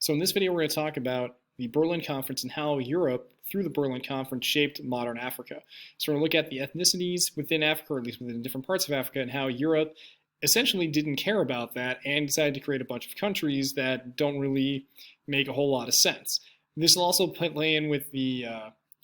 So in this video, we're going to talk about the Berlin Conference and how Europe, through the Berlin Conference, shaped modern Africa. So we're going to look at the ethnicities within Africa, or at least within different parts of Africa, and how Europe essentially didn't care about that and decided to create a bunch of countries that don't really make a whole lot of sense. This will also play in with the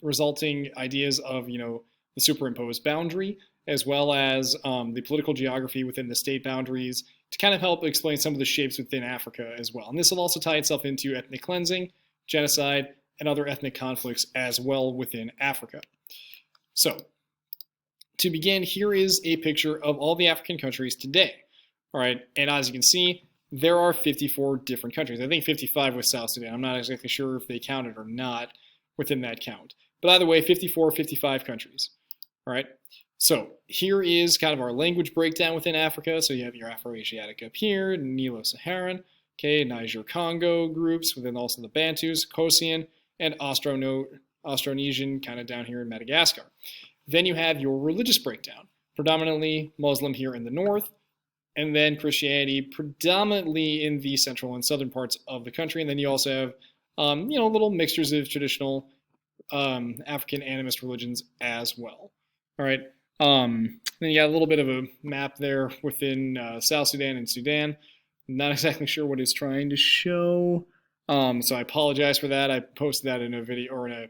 resulting ideas of, the superimposed boundary, as well as the political geography within the state boundaries, to kind of help explain some of the shapes within Africa as well. And this will also tie itself into ethnic cleansing, genocide, and other ethnic conflicts as well within Africa. So, to begin, here is a picture of all the African countries today. All right, and as you can see, there are 54 different countries. I think 55 with South Sudan. I'm not exactly sure if they counted or not within that count. But either way, 54, 55 countries. All right. So here is kind of our language breakdown within Africa. So you have your Afro-Asiatic up here, Nilo-Saharan, okay, Niger-Congo groups, within also the Bantus, Kosian, and Austronesian kind of down here in Madagascar. Then you have your religious breakdown, predominantly Muslim here in the north, and then Christianity predominantly in the central and southern parts of the country. And then you also have, little mixtures of traditional African animist religions as well. All right. Then you got a little bit of a map there within South Sudan and Sudan. Not exactly sure what it's trying to show. So I apologize for that. I posted that in a video or in a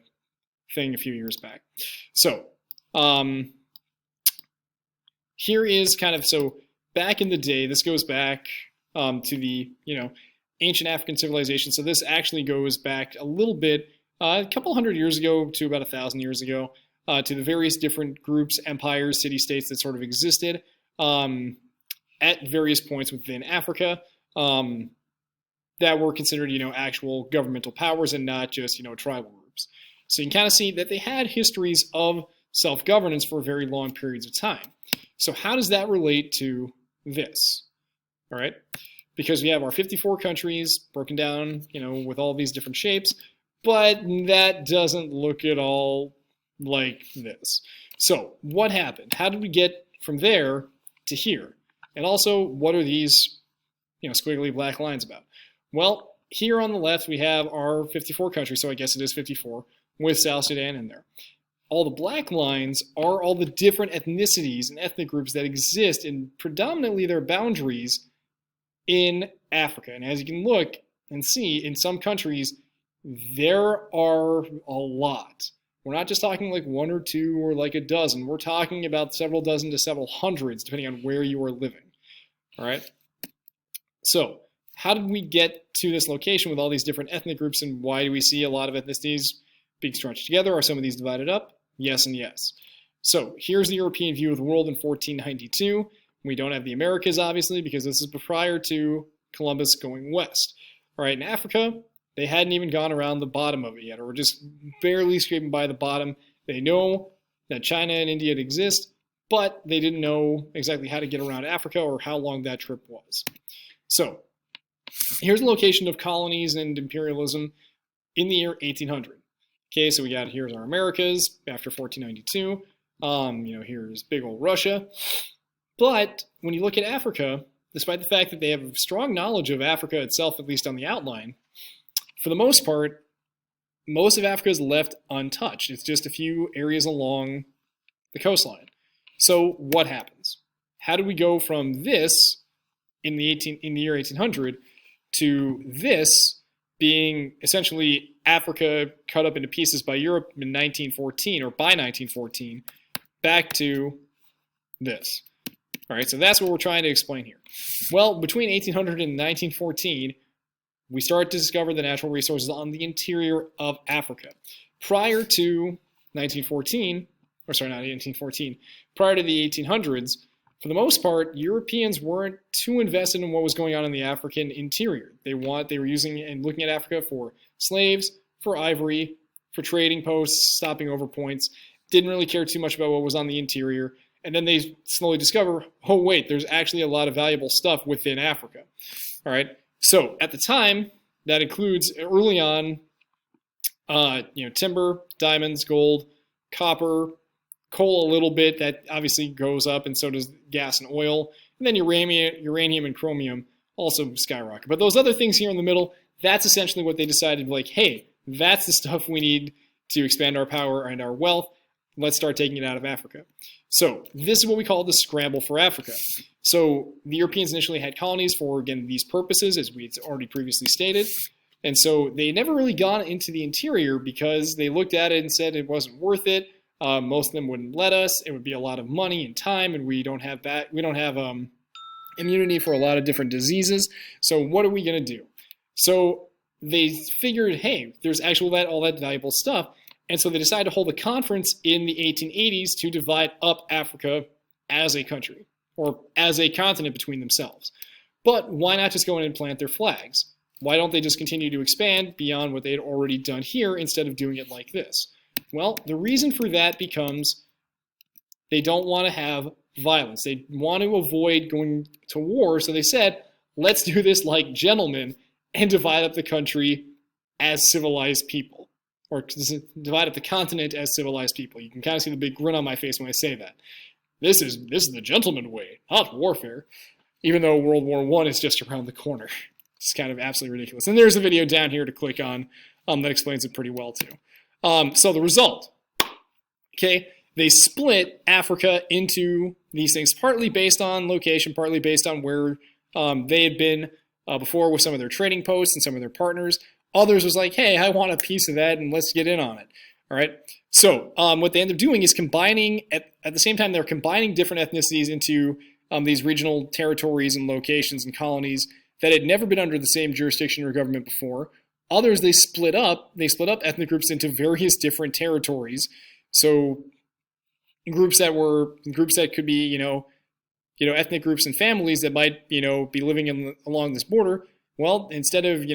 thing a few years back. So here is kind of, so back in the day, this goes back to the, ancient African civilization. So this actually goes back a little bit, a couple hundred years ago to about 1,000 years ago. To the various different groups, empires, city-states that sort of existed at various points within Africa that were considered, actual governmental powers and not just, tribal groups. So you can kind of see that they had histories of self-governance for very long periods of time. So how does that relate to this? All right, because we have our 54 countries broken down, with all these different shapes, but that doesn't look at all like this. So what happened? How did we get from there to here? And also, what are these, squiggly black lines about? Well, here on the left, we have our 54 countries, so I guess it is 54, with South Sudan in there. All the black lines are all the different ethnicities and ethnic groups that exist in predominantly their boundaries in Africa. And as you can look and see, in some countries, there are a lot. We're not just talking like one or two or like a dozen. We're talking about several dozen to several hundreds, depending on where you are living. All right. So how did we get to this location with all these different ethnic groups, and why do we see a lot of ethnicities being stretched together? Are some of these divided up? Yes and yes. So here's the European view of the world in 1492. We don't have the Americas, obviously, because this is prior to Columbus going west. All right, in Africa, they hadn't even gone around the bottom of it yet, or just barely scraping by the bottom. They know that China and India exist, but they didn't know exactly how to get around Africa or how long that trip was. So here's the location of colonies and imperialism in the year 1800. Okay, so we got, here's our Americas after 1492. Here's big old Russia. But when you look at Africa, despite the fact that they have strong knowledge of Africa itself, at least on the outline, for the most part, most of Africa is left untouched. It's just a few areas along the coastline. So what happens? How do we go from this in the year 1800 to this being essentially Africa cut up into pieces by Europe in 1914, or by 1914, back to this? All right, so that's what we're trying to explain here. Well, between 1800 and 1914, we start to discover the natural resources on the interior of Africa. Prior to 1914, or sorry, not 1814, prior to the 1800s, for the most part, Europeans weren't too invested in what was going on in the African interior. They were using and looking at Africa for slaves, for ivory, for trading posts, stopping over points. Didn't really care too much about what was on the interior. And then they slowly discover, oh wait, there's actually a lot of valuable stuff within Africa. All right. So at the time, that includes early on, timber, diamonds, gold, copper, coal a little bit. That obviously goes up, and so does gas and oil. And then uranium and chromium also skyrocket. But those other things here in the middle, that's essentially what they decided, like, hey, that's the stuff we need to expand our power and our wealth. Let's start taking it out of Africa. So this is what we call the scramble for Africa. So the Europeans initially had colonies for, again, these purposes, as we had already previously stated. And so they never really got into the interior because they looked at it and said it wasn't worth it. Most of them wouldn't let us. It would be a lot of money and time, and we don't have immunity for a lot of different diseases. So what are we going to do? So they figured, hey, there's actually all that valuable stuff. And so they decided to hold a conference in the 1880s to divide up Africa as a country or as a continent between themselves. But why not just go in and plant their flags? Why don't they just continue to expand beyond what they had already done here instead of doing it like this? Well, the reason for that becomes they don't want to have violence. They want to avoid going to war. So they said, let's do this like gentlemen and divide up the country as civilized people, or divide up the continent as civilized people. You can kind of see the big grin on my face when I say that. This is the gentleman way, not warfare, even though World War I is just around the corner. It's kind of absolutely ridiculous. And there's a video down here to click on that explains it pretty well too. So the result, okay, they split Africa into these things, partly based on location, partly based on where they had been before with some of their trading posts and some of their partners. Others was like, hey, I want a piece of that and let's get in on it. All right. So what they end up doing is combining, at the same time, they're combining different ethnicities into these regional territories and locations and colonies that had never been under the same jurisdiction or government before. Others, they split up ethnic groups into various different territories. So groups that could be, ethnic groups and families that might, be living along this border. Well, instead of,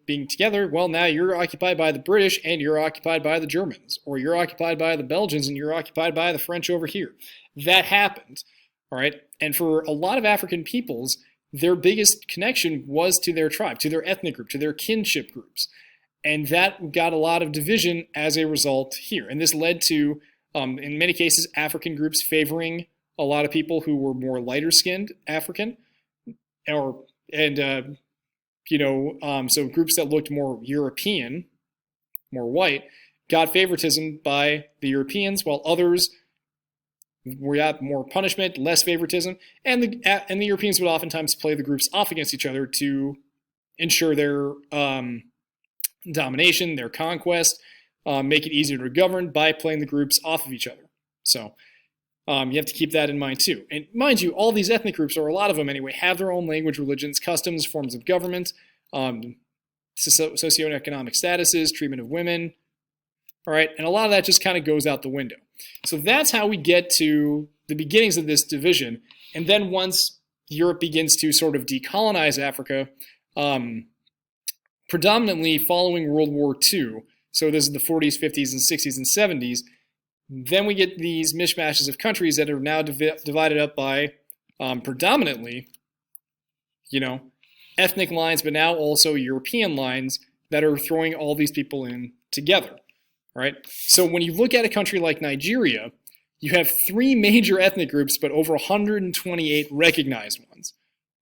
being together, well, now you're occupied by the British and you're occupied by the Germans, or you're occupied by the Belgians and you're occupied by the French over here. That happened, all right? And for a lot of African peoples, their biggest connection was to their tribe, to their ethnic group, to their kinship groups. And that got a lot of division as a result here. And this led to, in many cases, African groups favoring a lot of people who were more lighter-skinned African, so groups that looked more European, more white, got favoritism by the Europeans, while others got more punishment, less favoritism, and the Europeans would oftentimes play the groups off against each other to ensure their domination, their conquest, make it easier to govern by playing the groups off of each other. So you have to keep that in mind too. And mind you, all these ethnic groups, or a lot of them anyway, have their own language, religions, customs, forms of government, socioeconomic statuses, treatment of women, all right? And a lot of that just kind of goes out the window. So that's how we get to the beginnings of this division. And then once Europe begins to sort of decolonize Africa, predominantly following World War II, so this is the 40s, 50s, and 60s, and 70s, then we get these mishmashes of countries that are now divided up by predominantly, ethnic lines, but now also European lines that are throwing all these people in together, right? So when you look at a country like Nigeria, you have 3 major ethnic groups, but over 128 recognized ones,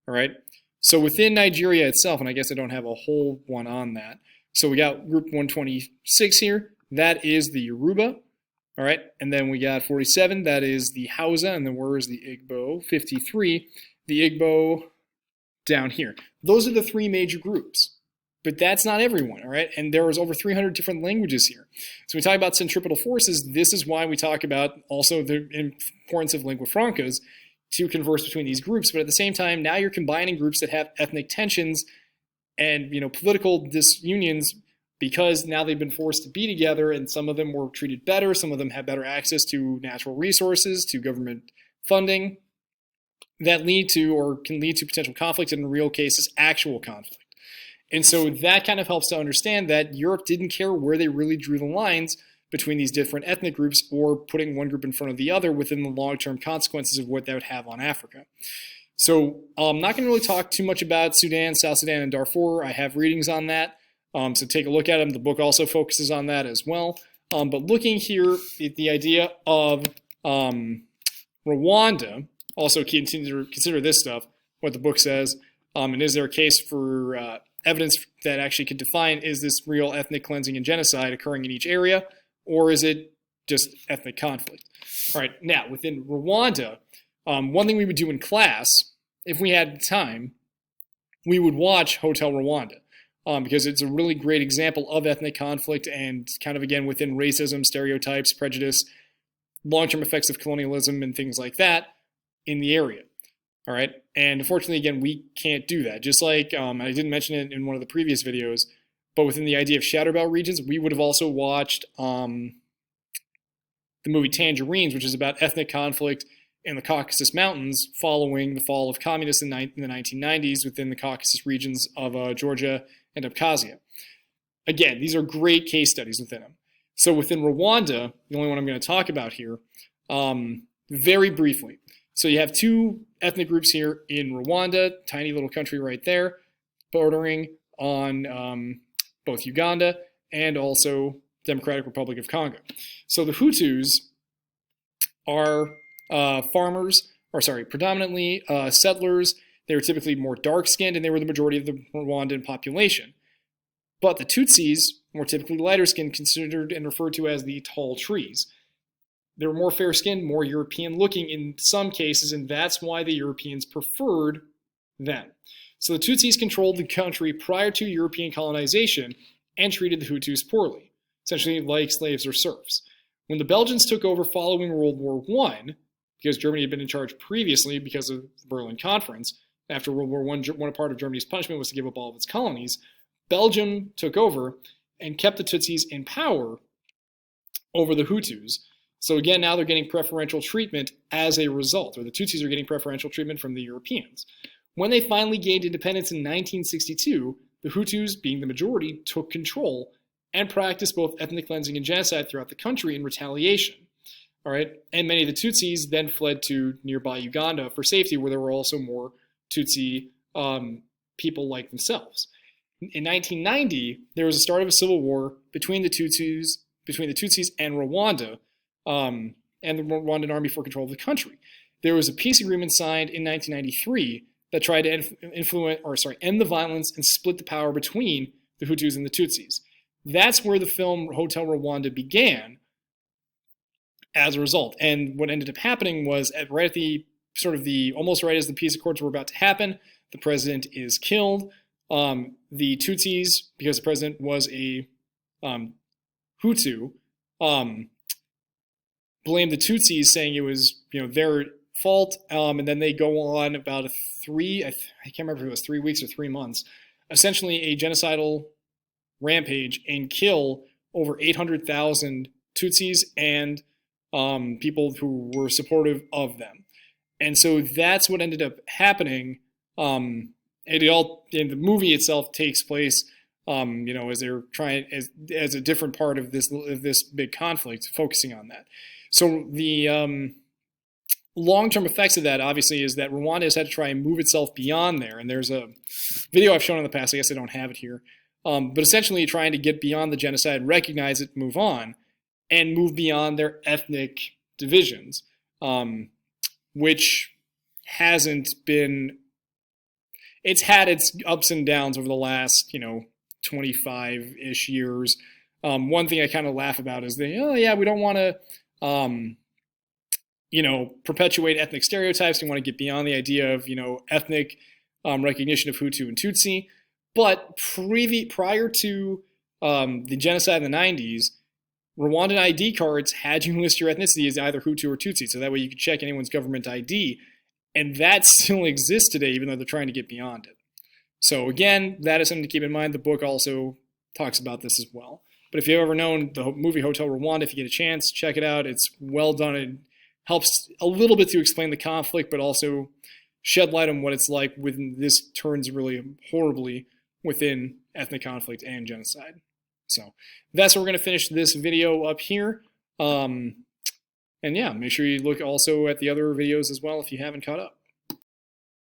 all right? So within Nigeria itself, and I guess I don't have a whole one on that, so we got group 126 here, that is the Yoruba, all right? And then we got 47, that is the Hausa, and then where is the Igbo? 53, the Igbo down here. Those are the 3 major groups, but that's not everyone, all right? And there is over 300 different languages here. So we talk about centripetal forces. This is why we talk about also the importance of lingua francas to converse between these groups. But at the same time, now you're combining groups that have ethnic tensions and political disunions because now they've been forced to be together, and some of them were treated better, some of them have better access to natural resources, to government funding, that lead to or can lead to potential conflict, and in real cases, actual conflict. And so that kind of helps to understand that Europe didn't care where they really drew the lines between these different ethnic groups or putting one group in front of the other within the long-term consequences of what that would have on Africa. So I'm not going to really talk too much about Sudan, South Sudan, and Darfur. I have readings on that, so take a look at them. The book also focuses on that as well. But looking here at the idea of Rwanda, also consider this stuff, what the book says, and is there a case for evidence that actually could define, is this real ethnic cleansing and genocide occurring in each area, or is it just ethnic conflict? All right, now within Rwanda, one thing we would do in class, if we had time, we would watch Hotel Rwanda, because it's a really great example of ethnic conflict and kind of, again, within racism, stereotypes, prejudice, long-term effects of colonialism and things like that in the area. All right, and unfortunately, again, we can't do that. Just like, I didn't mention it in one of the previous videos, but within the idea of shadow belt regions, we would have also watched the movie Tangerines, which is about ethnic conflict in the Caucasus Mountains following the fall of communists in the 1990s within the Caucasus regions of Georgia and Abkhazia. Again, these are great case studies within them. So within Rwanda, the only one I'm going to talk about here, very briefly. So you have two ethnic groups here in Rwanda, tiny little country right there, bordering on both Uganda and also Democratic Republic of Congo. So the Hutus are predominantly settlers. They were typically more dark-skinned, and they were the majority of the Rwandan population. But the Tutsis were typically lighter-skinned, considered and referred to as the tall trees. They were more fair-skinned, more European-looking in some cases, and that's why the Europeans preferred them. So the Tutsis controlled the country prior to European colonization and treated the Hutus poorly, essentially like slaves or serfs. When the Belgians took over following World War I, because Germany had been in charge previously because of the Berlin Conference, after World War I, one part of Germany's punishment was to give up all of its colonies, Belgium took over and kept the Tutsis in power over the Hutus. So again, now they're getting preferential treatment as a result, or the Tutsis are getting preferential treatment from the Europeans. When they finally gained independence in 1962, the Hutus, being the majority, took control and practiced both ethnic cleansing and genocide throughout the country in retaliation. All right, and many of the Tutsis then fled to nearby Uganda for safety, where there were also more Tutsi people like themselves. In 1990, there was a start of a civil war between the Tutsis and Rwanda, and the Rwandan army for control of the country. There was a peace agreement signed in 1993 that tried to end the violence and split the power between the Hutus and the Tutsis. That's where the film Hotel Rwanda began as a result. And what ended up happening was almost right as the peace accords were about to happen, the president is killed. The Tutsis, because the president was a Hutu, blamed the Tutsis, saying it was their fault, and then they go on about I can't remember if it was 3 weeks or 3 months, essentially a genocidal rampage, and kill over 800,000 Tutsis and people who were supportive of them. And so that's what ended up happening. And the movie itself takes place, as they're trying as a different part of this big conflict, focusing on that. So the long-term effects of that, obviously, is that Rwanda has had to try and move itself beyond there. And there's a video I've shown in the past. I guess I don't have it here. But essentially trying to get beyond the genocide, recognize it, move on, and move beyond their ethnic divisions, which hasn't been... It's had its ups and downs over the last, 25-ish years. One thing I kind of laugh about is we don't want to... perpetuate ethnic stereotypes. We want to get beyond the idea of, ethnic recognition of Hutu and Tutsi. But prior to the genocide in the 90s, Rwandan ID cards had you list your ethnicity as either Hutu or Tutsi, so that way you could check anyone's government ID. And that still exists today, even though they're trying to get beyond it. So again, that is something to keep in mind. The book also talks about this as well. But if you've ever known the movie Hotel Rwanda, if you get a chance, check it out. It's well done. It helps a little bit to explain the conflict, but also shed light on what it's like when this turns really horribly within ethnic conflict and genocide. So that's where we're going to finish this video up here. And yeah, make sure you look also at the other videos as well if you haven't caught up.